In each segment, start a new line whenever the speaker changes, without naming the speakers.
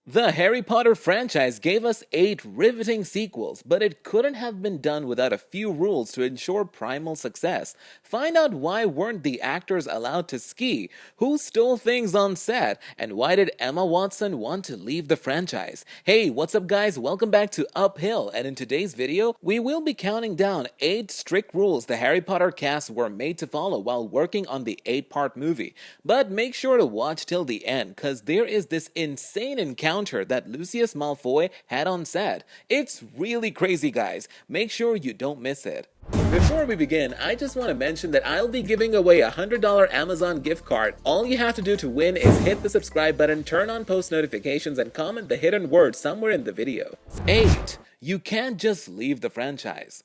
The Harry Potter franchise gave us 8 riveting sequels, but it couldn't have been done without a few rules to ensure primal success. Find out why weren't the actors allowed to ski, who stole things on set, and why did Emma Watson want to leave the franchise. Hey, what's up guys? Welcome back to Uphill, and in today's video, we will be counting down 8 strict rules the Harry Potter cast were made to follow while working on the 8-part movie. But make sure to watch till the end, cause there is this insane encounter that Lucius Malfoy had on set. It's really crazy, guys. Make sure you don't miss it. Before we begin, I just want to mention that I'll be giving away a $100 Amazon gift card. All you have to do to win is hit the subscribe button, turn on post notifications, and comment the hidden word somewhere in the video. 8. You can't just leave the franchise.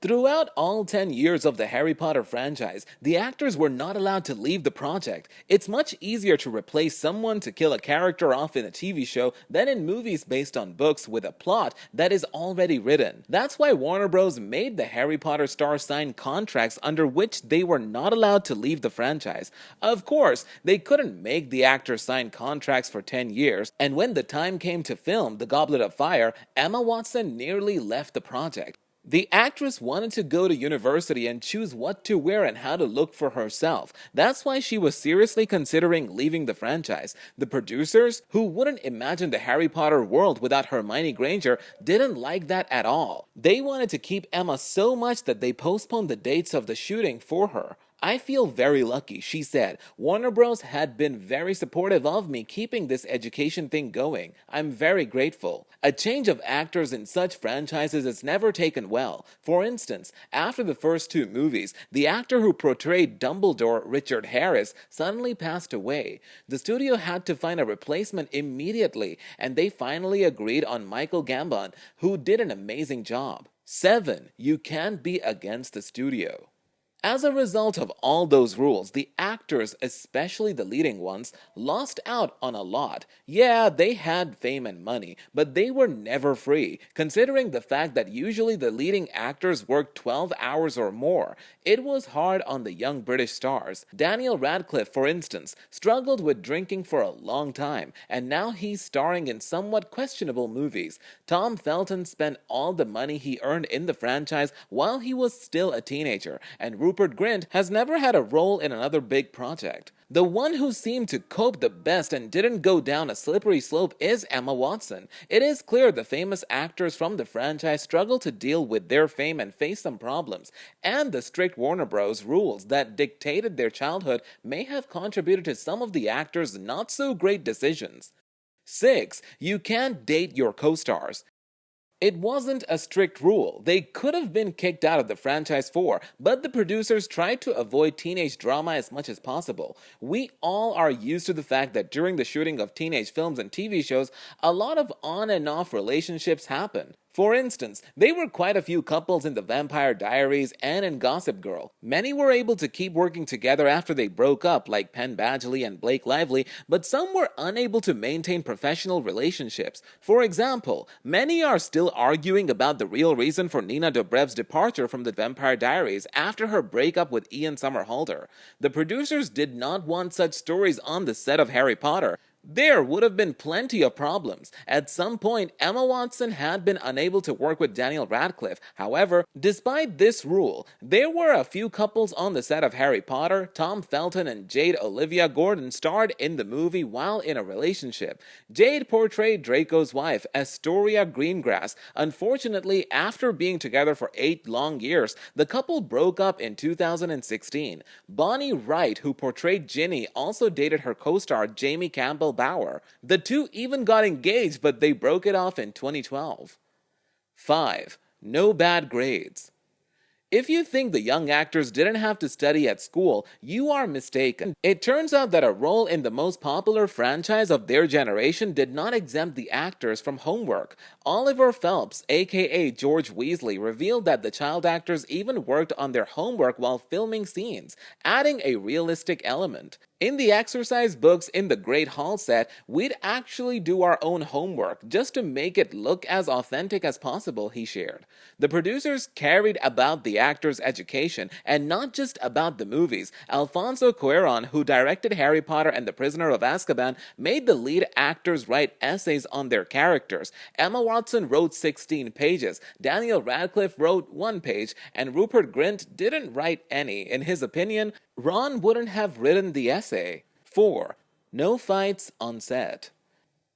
Throughout all 10 years of the Harry Potter franchise, the actors were not allowed to leave the project. It's much easier to replace someone to kill a character off in a TV show than in movies based on books with a plot that is already written. That's why Warner Bros. Made the Harry Potter stars sign contracts under which they were not allowed to leave the franchise. Of course, they couldn't make the actors sign contracts for 10 years, and when the time came to film The Goblet of Fire, Emma Watson nearly left the project. The actress wanted to go to university and choose what to wear and how to look for herself. That's why she was seriously considering leaving the franchise. The producers, who wouldn't imagine the Harry Potter world without Hermione Granger, didn't like that at all. They wanted to keep Emma so much that they postponed the dates of the shooting for her. I feel very lucky, she said. Warner Bros. Had been very supportive of me keeping this education thing going. I'm very grateful. A change of actors in such franchises is never taken well. For instance, after the first 2 movies, the actor who portrayed Dumbledore, Richard Harris, suddenly passed away. The studio had to find a replacement immediately, and they finally agreed on Michael Gambon, who did an amazing job. 7. You can't be against the studio. As a result of all those rules, the actors, especially the leading ones, lost out on a lot. Yeah, they had fame and money, but they were never free, considering the fact that usually the leading actors worked 12 hours or more. It was hard on the young British stars. Daniel Radcliffe, for instance, struggled with drinking for a long time, and now he's starring in somewhat questionable movies. Tom Felton spent all the money he earned in the franchise while he was still a teenager, and Rupert Grint has never had a role in another big project. The one who seemed to cope the best and didn't go down a slippery slope is Emma Watson. It is clear the famous actors from the franchise struggle to deal with their fame and face some problems, and the strict Warner Bros. Rules that dictated their childhood may have contributed to some of the actors' not so great decisions. 6. You can't date your co-stars. It wasn't a strict rule. They could have been kicked out of the franchise for, but the producers tried to avoid teenage drama as much as possible. We all are used to the fact that during the shooting of teenage films and TV shows, a lot of on and off relationships happen. For instance, there were quite a few couples in The Vampire Diaries and in Gossip Girl. Many were able to keep working together after they broke up, like Penn Badgley and Blake Lively, but some were unable to maintain professional relationships. For example, many are still arguing about the real reason for Nina Dobrev's departure from The Vampire Diaries after her breakup with Ian Somerhalder. The producers did not want such stories on the set of Harry Potter. There would have been plenty of problems. At some point, Emma Watson had been unable to work with Daniel Radcliffe. However, despite this rule, there were a few couples on the set of Harry Potter. Tom Felton and Jade Olivia Gordon starred in the movie while in a relationship. Jade portrayed Draco's wife, Astoria Greengrass. Unfortunately, after being together for 8 long years, the couple broke up in 2016. Bonnie Wright, who portrayed Ginny, also dated her co-star Jamie Campbell Bower. The two even got engaged, but they broke it off in 2012. 5. No bad grades. If you think the young actors didn't have to study at school, you are mistaken. It turns out that a role in the most popular franchise of their generation did not exempt the actors from homework. Oliver Phelps, aka George Weasley, revealed that the child actors even worked on their homework while filming scenes, adding a realistic element. In the exercise books in the Great Hall set, we'd actually do our own homework just to make it look as authentic as possible, he shared. The producers cared about the actors' education and not just about the movies. Alfonso Cuarón, who directed Harry Potter and the Prisoner of Azkaban, made the lead actors write essays on their characters. Emma Watson wrote 16 pages, Daniel Radcliffe wrote 1 page, and Rupert Grint didn't write any. In his opinion, Ron wouldn't have written the essay. 4. No fights on set.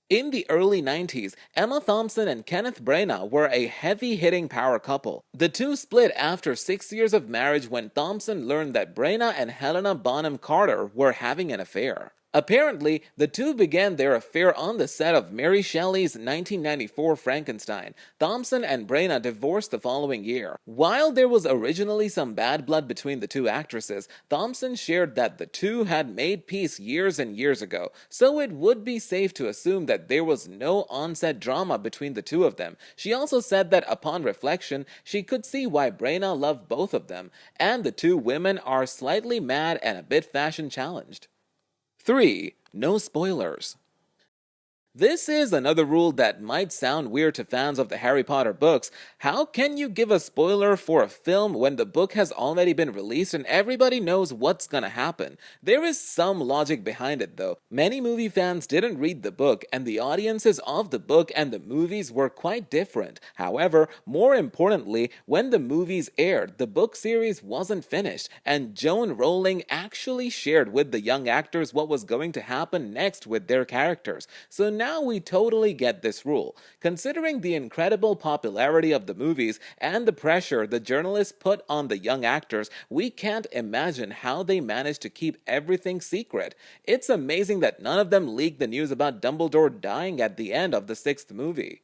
In the early 90s, Emma Thompson and Kenneth Branagh were a heavy-hitting power couple. The two split after 6 years of marriage when Thompson learned that Branagh and Helena Bonham Carter were having an affair. Apparently, the two began their affair on the set of Mary Shelley's 1994 Frankenstein. Thompson and Branagh divorced the following year. While there was originally some bad blood between the two actresses, Thompson shared that the two had made peace years and years ago, so it would be safe to assume that there was no on-set drama between the two of them. She also said that upon reflection, she could see why Branagh loved both of them, and the two women are slightly mad and a bit fashion-challenged. 3. No spoilers. This is another rule that might sound weird to fans of the Harry Potter books. How can you give a spoiler for a film when the book has already been released and everybody knows what's gonna happen? There is some logic behind it though. Many movie fans didn't read the book, and the audiences of the book and the movies were quite different. However, more importantly, when the movies aired, the book series wasn't finished, and Joan Rowling actually shared with the young actors what was going to happen next with their characters. So now we totally get this rule. Considering the incredible popularity of the movies and the pressure the journalists put on the young actors, we can't imagine how they managed to keep everything secret. It's amazing that none of them leaked the news about Dumbledore dying at the end of the 6th movie.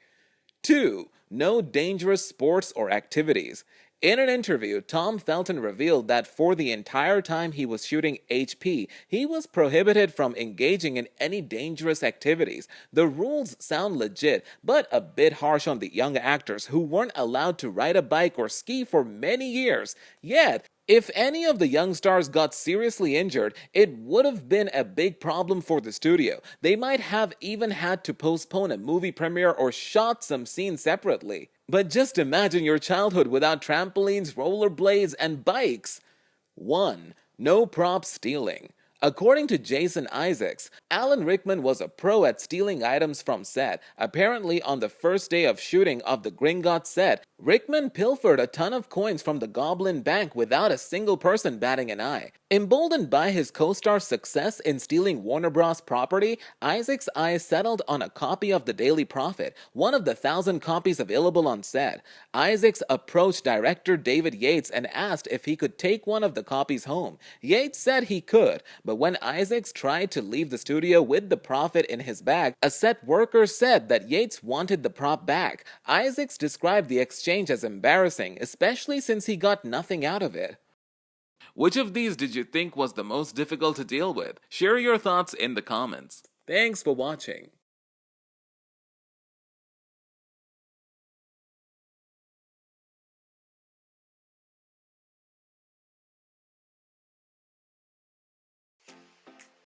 2. No dangerous sports or activities. In an interview, Tom Felton revealed that for the entire time he was shooting HP, he was prohibited from engaging in any dangerous activities. The rules sound legit, but a bit harsh on the young actors who weren't allowed to ride a bike or ski for many years. Yet, if any of the young stars got seriously injured, it would have been a big problem for the studio. They might have even had to postpone a movie premiere or shot some scenes separately. But just imagine your childhood without trampolines, rollerblades, and bikes. 1. No prop stealing. According to Jason Isaacs, Alan Rickman was a pro at stealing items from set. Apparently, on the first day of shooting of the Gringotts set, Rickman pilfered a ton of coins from the Goblin Bank without a single person batting an eye. Emboldened by his co-star's success in stealing Warner Bros. Property, Isaac's eyes settled on a copy of the Daily Prophet, one of the 1,000 copies available on set. Isaacs approached director David Yates and asked if he could take one of the copies home. Yates said he could, but when Isaacs tried to leave the studio with the Prophet in his bag, a set worker said that Yates wanted the prop back. Isaacs described the exchange as embarrassing, especially since he got nothing out of it. Which of these did you think was the most difficult to deal with? Share your thoughts in the comments. Thanks for watching.